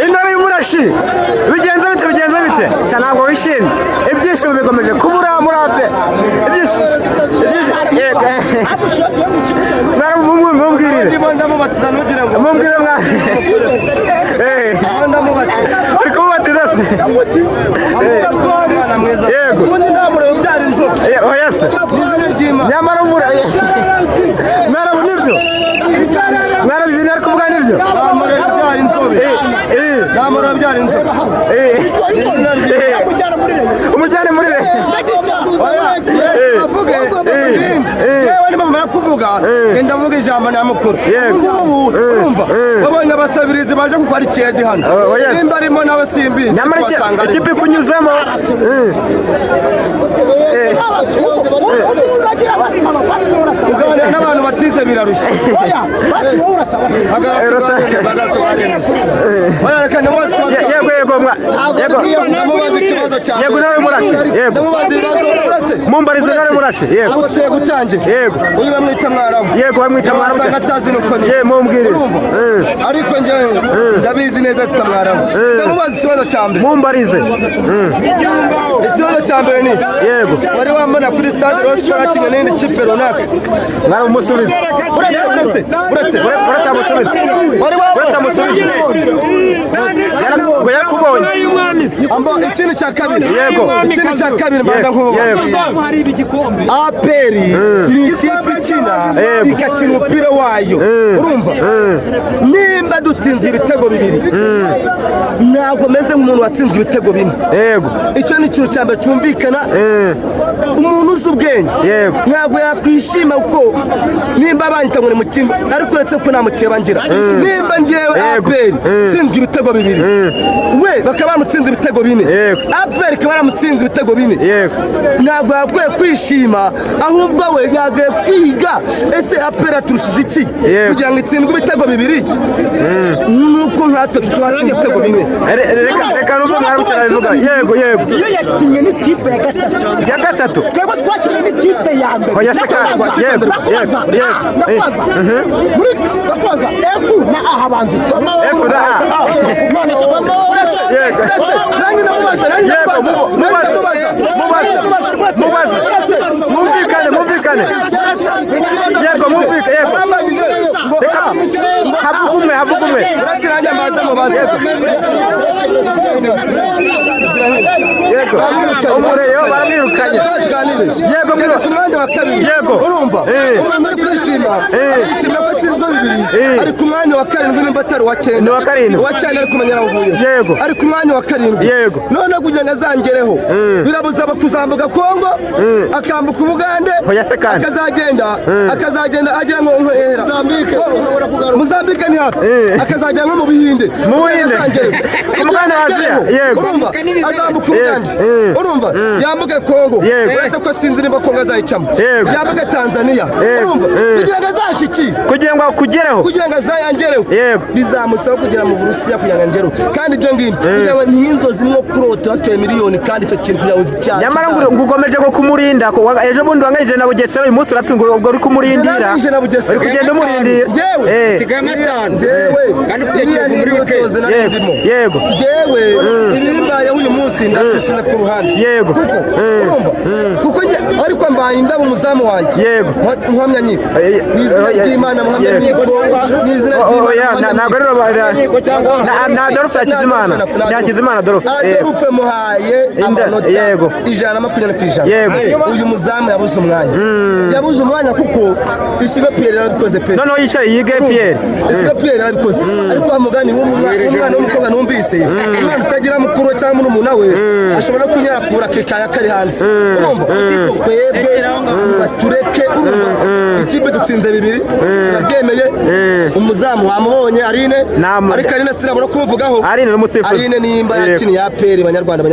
intore y'umurashi bigenze bite cyane ntabwo wishimye ibyishimo bigomeje kubura murabe mumbwirire mumbwirire mwana uri kumubatiza se yego oya se nyamara mwarabu nibyo mwarabu ibintu ari kuvuga nibyo umujyane muri re kuvuga genda mvuga ijambo nyamukuru ngubu urumva babonye abasabirizi baje kugwa ari cyedi hano nimba arimo nawe simbizi nyamara ikipe kunyuzemo kuganira n'abantu batize birarushye yego nawe murashi yego mumbarize nawe murashi yego aguteye gutangira yego uyu bamwita mwarabu yego bamwita mwarabu cyane atazi nuko ni mumbwire ariko njyewe ndabizi neza tutamwarabu ndamubaza ikibazo cya mbere mumbarize ikibazo cya mbere ni yego wari wambona kuri stade Roche barakina n'indi kipe runaka mwari umusubiza uretse amusubiza wari amusubiza yarakubonye ikindi cya kabiri yego ikindi cya kabiri mbanza nk'ubu APR ni ikipe ikina igakina umupira wayo urumva nimba dutsinze ibitego bibiri ntabwo meze nk'umuntu watsinzwe ibitego bine yego icyo ni ikintu cya mbere cyumvikana umuntu uzi ubwenge ntabwo yakwishima kuko nimba banyita ngo ni mukino ariko uretse ko nta mukino bangira nimba ngewe APR tsinzwe ibitego bibiri we bakaba bamutsinze ibitego bine APR ikaba yaramutsinze ibitego bine ntabwo yakwiye kwishima ahubwo we yagiye kwiga ese APR aturushije iki kugira ngo itsindwe ibitego bibiri nuko nkatwe tuhatsinze ibitego bine reka n'ubwo mwari mucarabivuga yego iyo yakinye n'ikipe ya gatatu twebwe twakinye n'ikipe ya mbere oya se muri bakwaza F na A habanza F na A none tuvamo yego nanjye ndamubaza mumvikane yego mumvikane yego havuga umwe yego umureyo baramwirukanye yego ku mwanya wa kabiri yego urumva umuntu uri kwishima yishimye ko atsinzwe bibiri ari ku mwanya wa karindwi nimba atari uwa cyenda ni uwa karindwi uwa cyenda ari kumenya aho uvuye yego ari ku mwanya wa karindwi yego none kugira ngo azangereho birabuza kuzambuka Kongo akambuka Ubugande akazagenda agera nko nkera Mozambique ni hafi akazajya nko mu Bihinde umuganda wa Aziya yego urumva azambuka Ubugande urumva yambuke Kongo uretse ko sinzi nimba Kongo azayicamo yambuke Tanzania urumva kugira ngo azashikire kugira ngo akugereho kugira ngo azayangereho bizamusaba kugera mu Burusiya kugira ngo angereho kandi ibyo ngibyo kugira ngo ni inzozi zimwe kurota batuye miliyoni kandi icyo kintu kugira ngo zicyaha nyamara ngo ugomeje ko kumurinda ejo bundi wanganyije na Bugesera uyu munsi uratsinda ubwo uri kumurindira uri kugenda umurindira sigaye amatanu kandi ufite ikintu muri weekend yego jewe ibimbaye uyu munsi ndabishyize ku ruhande yego kuko ariko mbaye indabo umuzamu wanjye yego muhamya nyiko ni izina ry'Imana muhamya nyiko ni izina ry'Imana ntabwo ari na Adolphe Hakizimana Adolphe muhaye amanota yego 120% yego uyu muzamu yabuze umwanya kuko Isiga Pierre yarabikoze pe noneho yicaye yige Pierre Isiga Pierre yarabikoze ariko amugani umwana w'umukobwa numvise umwana utagira mukuru cyangwa n'umuntu we ashobora kunyarakura kikaya kari hanze urumva twebwe batureke urumva ikipe dutsinze bibiri turabyemeye umuzamu wamubonye Arine ariko Arine sinabona kumuvugaho Arine n'umusifuzi Arine nimba yakiniye APR banyarwanda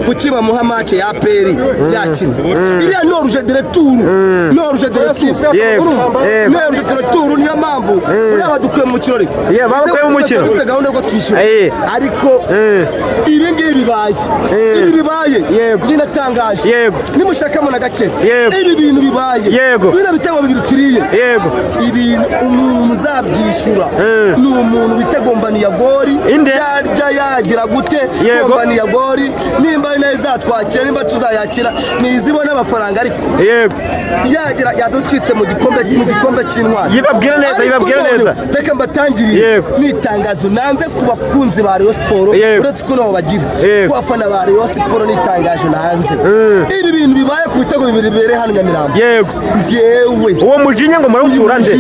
kukiba muha match ya APR yakina iriya noruje de retour niyo mpamvu uraba dukuye mu mukino bakuye mu mukino dufite gahunda yo kwishyura ariko ibi bibaye byinatangaje nimushakamo na gake ibi bintu bibaye bino bitego bibiri turiye ibintu umuntu uzabyishyura ni umuntu bitego kombani ya gori yarya yagira gute kombani ya gori nimba nayo izatwakira nimba tuzayakira nizibona amafaranga ariko yagira yaducitse mu gikombe cy'intwari yibabwira neza reka mbatangirire n'itangazo nanze ku bakunzi ba Rayon Sport uretse ko nabo bagira ku bafana ba Rayon Sport n'itangazo nanze ibi bintu bibaye ku bitego bibiri bere hano Nyamirambo njyewe uwo mujinya ngo murawutura nde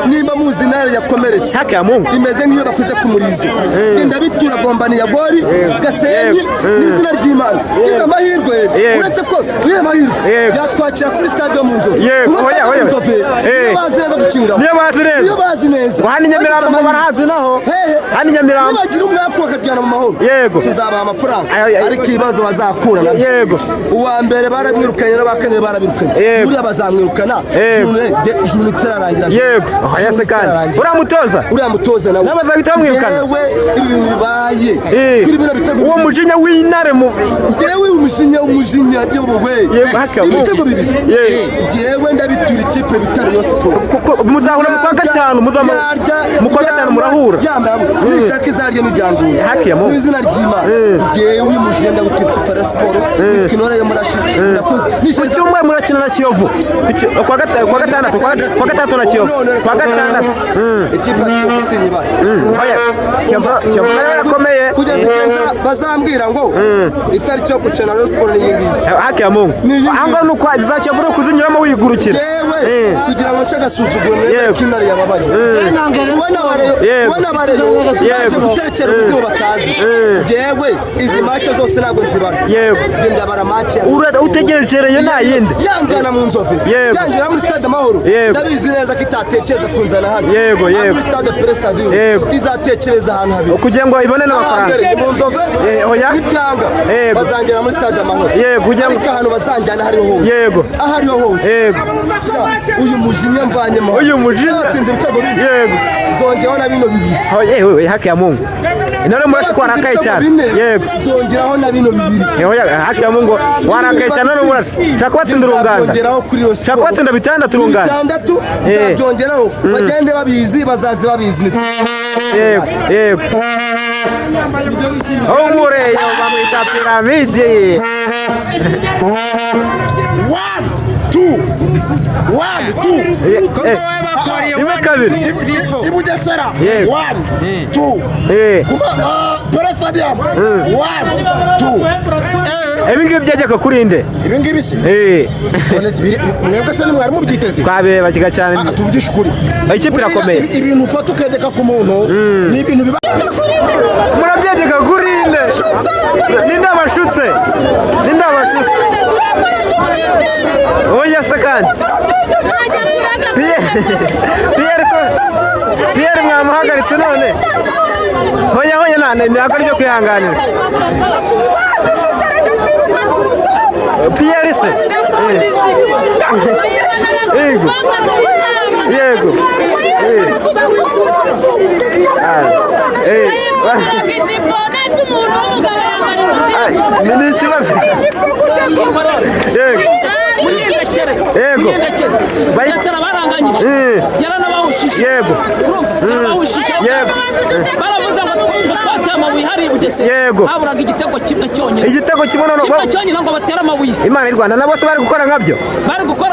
nimba muzi nare yakomeretse imeze nk'iyo bakuze ku murizo ndabitura kombani ya gori Gasenyi n'izina ry'Imana kiza amahirwe uretse ko uye mahirwe yatwakira kuri stade mu Nzove niyo bazi neza hano Nyamirambo ngo barahazi naho hano Nyamirambo bagira umwafu bakajyana mu mahoro tuzabaha amafaranga ariko ibibazo bazakura uwa mbere baramwirukanye n'abakanye barabirukanye buriya bazamwirukana juni itararangira uriya mutoza nawe bazahita bamwirukana ibi bintu bibaye uwo mujinya w'intare njyewe umujinya ibitego bibiri njyewe ndabitura ikipe bita Rayon Sport muzahura mu kwa gatanu murahura nishaka izarye n'ibyanduye mu izina ry'Imana njyewe umujinya ndabitura ikipe Rayon Sport nitwa yo murashi ndakoze ku cyumweru murakina na Kiyovu kwa gatandatu na Kiyovu kwa gatandatu ikipe y'Isinyiba Kiyovu nayo yakomeye kugeza igenza bazambwira ngo itariki yo gukina Rayon Sport ni yingizi haki ya Mungu aho nuko za Kiyovu no kuzinyuramo wigurukira kugira ngo ncagasuzuguro mwe kinari yababaje wana bare guterekera ubuzima batazi jewe izi match zose ntabwo nzibara genda bara match utegereje nta yindi yanjana mu Nzove yanjira muri stade Amahoro ndabizi neza ko itatekereza kunzana hano muri stade Prestadium izatekereza ahantu habiri kugira ngo ibone n'amafaranga mu Nzove n'ibyanga bazanjana muri stade Amahoro ariko ahantu bazanjana ahariho hose uyu mujinya mvanyemo batsinze ibitego bine zongeho na bino bibiri haki ya Mungu inore murashi ko warakaye cyane zongeraho na bino bibiri haki ya Mungu warakaye cyane none murashi shaka watsinda urunganda shaka watsinda bitandatu urunganda byongeraho bagende babizi bazazi babizi umureyo bamwita piramide 1 2 kabiri Ibugesera 1 2 Prestadium 1 2 ibingibi byajyaga kuri nde ibingibi se mwebwe se nimwari mubyiteze twabeba kiga cyane tuvugisha ukuri ikipe irakomeye ibintu ufata ukegeka ku muntu ni ibintu biba murabyegeka kuri nde ninde abashutse oya sekandi Pierre mwamuhagaritse none hoya ntabwo ari byo kwihanganira Pierre se yego ni ikibazo yego bayasara baranganyije yaranabawushije yego baravuze ngo twateye amabuye hari Ibugesera haburaga igitego kimwe cyonyine ngo batera amabuye Imana y'u Rwanda na bose bari gukora nkabyo ahubwo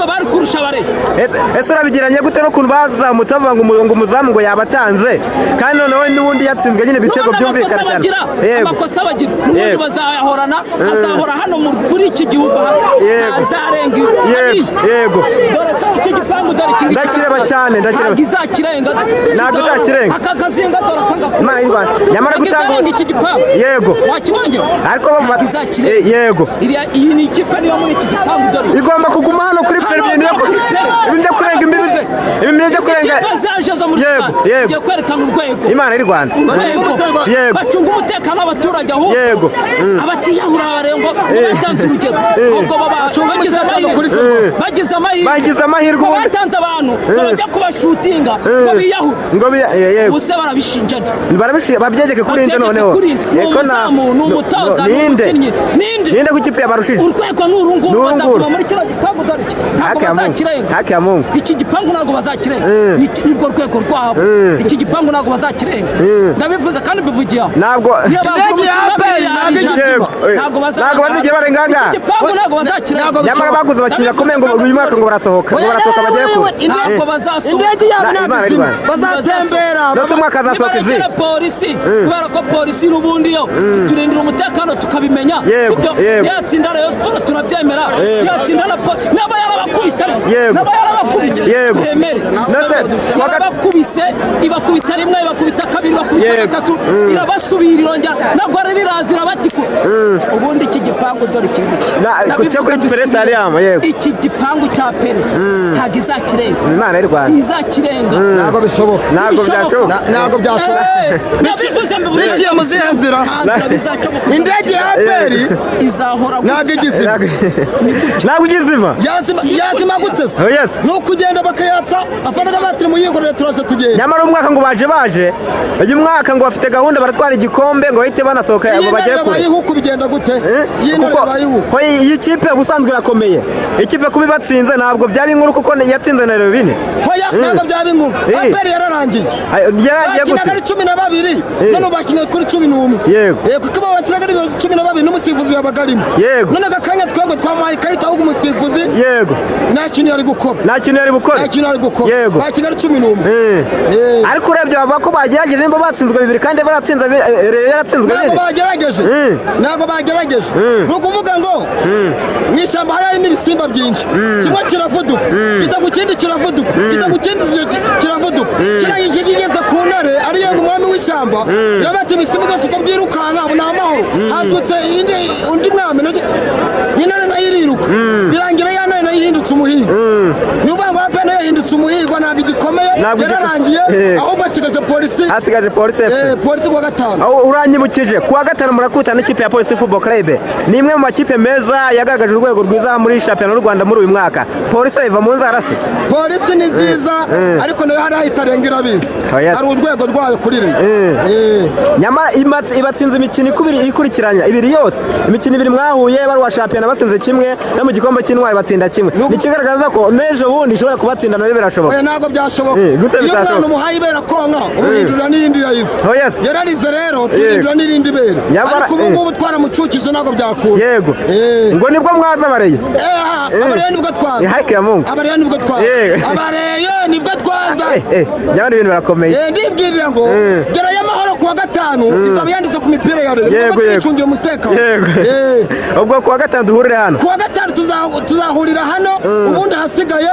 bari kurusha bare ese urabigiranye gute no kuntu bazamutse bavuga ngo umuzamu ngo yabatanze kandi noneho n'ubundi yatsinzwe nyine ibitego byumvikana cyane amakosa bagira n'ubundi bazayahorana azahora hano muri iki gihugu azarenga yego dore ko iki gipangu dore iki ndakireba cyane ntabwo izakirenga aka kazinga dore akanga Imana y'u Rwanda nyamara gutanga iki gipangu yego wakibonye ariko bavuga yego iyi ni ikipe niyo muri iki gipangu dore igomba kuguma hano kuri perezida ibyo kurenga imbibi byo kurenga yego kwerekana urwego Imana y'u Rwanda yego bacunga umutekano w'abaturage aho yego abatiyahura barengo batanze urugero ubwo bagize amahirwe batanze abantu bajya kubashutinga ngo biyahura ubuse barabishinjanya babyegeke kuri nde noneho ni umutoza ni umukinnyi ninde ninde ku ikipe yabarushije urwego n'urunguru bazakuma muri kino gipangu dore ntabwo bazakirenga haki ya Mungu iki gipangu ntabwo bazakirenga nirwo rwego rwabo iki gipangu ntabwo bazakirenga ndabivuze kandi bivugiye aho ntabwo ntabwo bazigiye barenganga igipangu ntabwo bazakirenga nyamara baguze abakinnyi bakomeye ngo uyu mwaka ngo barasohoka bagiye kure ntabwo bazasohoka indege yabo ntabwo bazatembera ndetse umwaka azasohoka izi polisi kubera ko polisi n'ubundi yo turindira umutekano tukabimenya sibyo yatsinda Rayon Sport turabyemera yatsinda naba yarabakubise yarabakubise ibakubita rimwe ibakubita kabiri ibakubita gatatu irabasubira irongera nabwo riraza irabatikura ubundi iki gipangu dore iki gipangu cya pere ntabwo izakirenga Imana y'u Rwanda izakirenga ntabwo bishoboka ntabwo byashoboka biciye mu zihe nzira indege ya peri izahora ntabwo igizima ntabwo igizima yazima gute se ni ukugenda bakayatsa afanaga batiri mu yikorere turaza tugenda nyamara umwaka ngo baje uyu mwaka ngo bafite gahunda baratwara igikombe ngo bahite banasohoka ngo bagere kure yihuku bigenda gute iyi kipe ubusanzwe irakomeye ikipe kuba ibatsinze ntabwo byaba inkuru kuko yatsinze na rero bine ntabwo byaba inkuru aperi yararangiye bakinaga ari 12 none bakina kuri 11 kuko bakinaga ari 12 n'umusifuzi yabagarimo none agakanya twebwe twamuhaye ikarita ahubwo umusifuzi nta kintu yari gukora bakina ari 11 ariko urebye bavuga ko bagerageje nimba batsinzwe bibiri kandi yaratsinzwe ntabwo bagerageje ni ukuvuga ngo mu ishyamba harimo ibisimba byinshi kimwe kiravuduka kiza ku kindi kiravuduka kiza ku kindi kiravuduka kiriya kigeze ku ntare ariyo ngo umwami w'ishyamba birabata ibisimba byose uko byirukanka ni amahoro hadutse undi mwami intare nayo iriruka birangira ya ntare nayo ihindutse umuhigo ni ukuvuga ngo apene yahindutse umuhigo ntabwo igikomeye yararangiye ahubwo hasigaje polisi kuwa gatanu uranyibukije kuwa gatanu murakutana n'ikipe ya Polisi Football Club ni imwe mu makipe meza yagaragaje urwego rwiza muri shampiyona y'u Rwanda muri uyu mwaka polisi iva mu nzara se polisi ni nziza ariko nayo hari ahitarenga irabizi hari urwego rwayo kuri rimwe nyamara ibatsinze imikino ikurikiranya ibiri yose imikino ibiri mwahuye bari wa shampiyona batsinze kimwe no mu gikombe cy'intwari batsinda kimwe nikigaragaza ko n'ejo bundi ishobora kubatsinda nayo birashoboka ntabwo byashoboka iyo umwana umuhaye ibera konka umuhindurira n'irindi rayizi yararize rero tuhindura n'irindi bere ariko ubu ngubu twaramucukije ntabwo byakura ngo nibwo mwaza abareye abareye nibwo twaza abareye nibwo twaza abareye nibwo twaza nyamara ibintu birakomeye ndibwirira ngo gerayo amahoro kuwa gatanu izaba yanditse ku mipira ya leta kuko tuyicungira umutekano ubwo kuwa gatanu duhurire hano kuwa gatanu tuzahurira hano ubundi hasigaye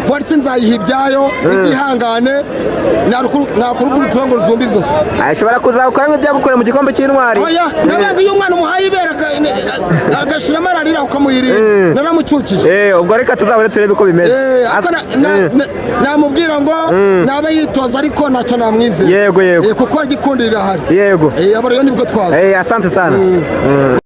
polisi nzayiha ibyayo izihangane ntakuruguru turongo ruzumba izosi ashobora kuzakora nk'ibyagukorera mu gikombe cy'intwari nabanga iyo umwana umuhaye ibera agashiramo ararira ukamuhirira naramucukije ubwo reka tuzabone turebe uko bimeze namubwira ngo nabe yitoza ariko ntacyo namwizeye kuko agikundira irahari yego aba rero nibwo twaza asante sana